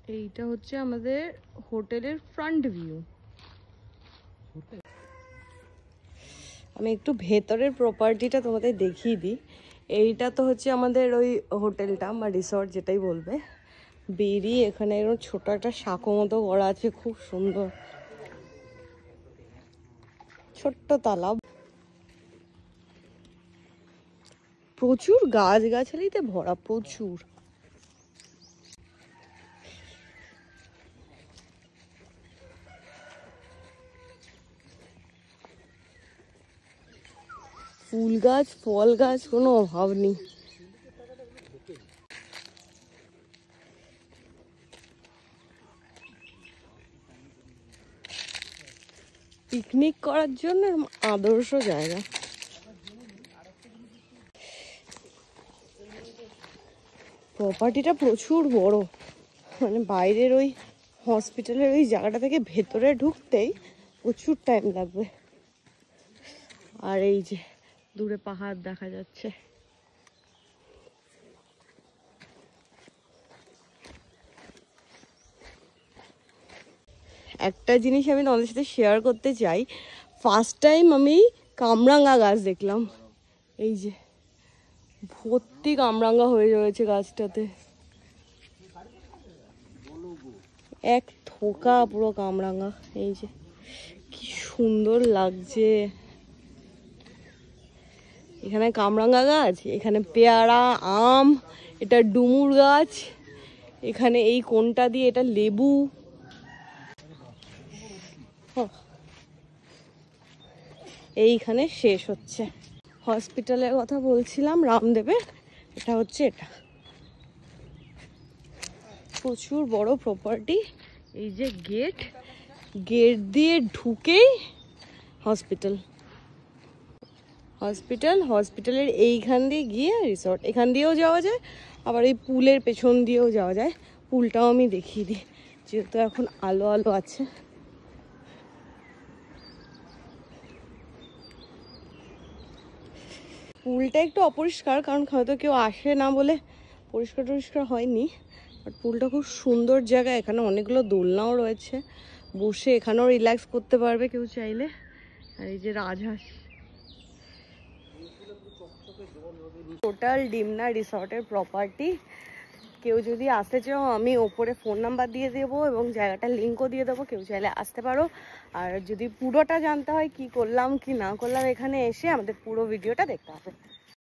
এইটা হচ্ছে আমাদের হোটেলের ফ্রন্ট ভিউ। আমি একটু ভেতরের প্রপার্টিটা তোমাদের দেখিয়ে দিই। এইটা তো হচ্ছে আমাদের ওই হোটেলটা বা রিসর্ট যেটাই বলবে। বেরিয়ে এখানে এরকম ছোট একটা সাঁকো মতো করা আছে, খুব সুন্দর ছোট্ট তালাব। প্রচুর গাছগাছালিতে ভরা, প্রচুর। ফুল গাছ, ফল গাছ, কোনো অভাব নেই। পিকনিক করার জন্য আদর্শ জায়গা। প্রপার্টিটা প্রচুর বড়, মানে বাইরের ওই হসপিটালের ওই জায়গাটা থেকে ভেতরে ঢুকতেই প্রচুর টাইম লাগবে। আর এই যে দূরে পাহাড় দেখা যাচ্ছে। একটা জিনিস আমি তোমাদের সাথে শেয়ার করতে চাই। ফার্স্ট টাইম আমি কামরাঙ্গা গাছ দেখলাম। এই যে ভর্তি কামরাঙ্গা হয়ে রয়েছে গাছটাতে, এক থোকা পুরো কামরাঙ্গা। এই যে কি সুন্দর লাগছে। এখানে কামরাঙ্গা গাছ, এখানে পেয়ারা, আম, এটা ডুমুর গাছ, এখানে এই কোনটা দিয়ে এটা লেবু। এইখানে শেষ হচ্ছে। হসপিটালের কথা বলছিলাম, রামদেবের। এটা হচ্ছে এটা প্রচুর বড় প্রপার্টি। এই যে গেট, গেট দিয়ে ঢুকেই হসপিটাল। হসপিটালের এইখান দিয়ে গিয়ে রিসর্ট। এখান দিয়েও যাওয়া যায়, আবার এই পুলের পেছন দিয়েও যাওয়া যায়। পুলটাও আমি দেখিয়ে দিই, যেহেতু এখন আলো আলো আছে। পুলটা একটু অপরিষ্কার, কারণ হয়তো কেউ আসে না বলে পরিষ্কার টরিষ্কার হয়নি। বাট পুলটা খুব সুন্দর জায়গা। এখানে অনেকগুলো দোলনাও রয়েছে, বসে এখানেও রিল্যাক্স করতে পারবে কেউ চাইলে। আর এই যে রাজহাঁস। Total Dimna রিসর্টের property. কেউ যদি আসতে চাও, আমি ওপরে ফোন নাম্বার দিয়ে দেবো এবং জায়গাটার লিঙ্কও দিয়ে দেবো, কেউ চাইলে আসতে পারো। আর যদি পুরোটা জানতে হয় কি করলাম কি না করলাম, এখানে এসে আমাদের পুরো ভিডিওটা দেখতে হবে।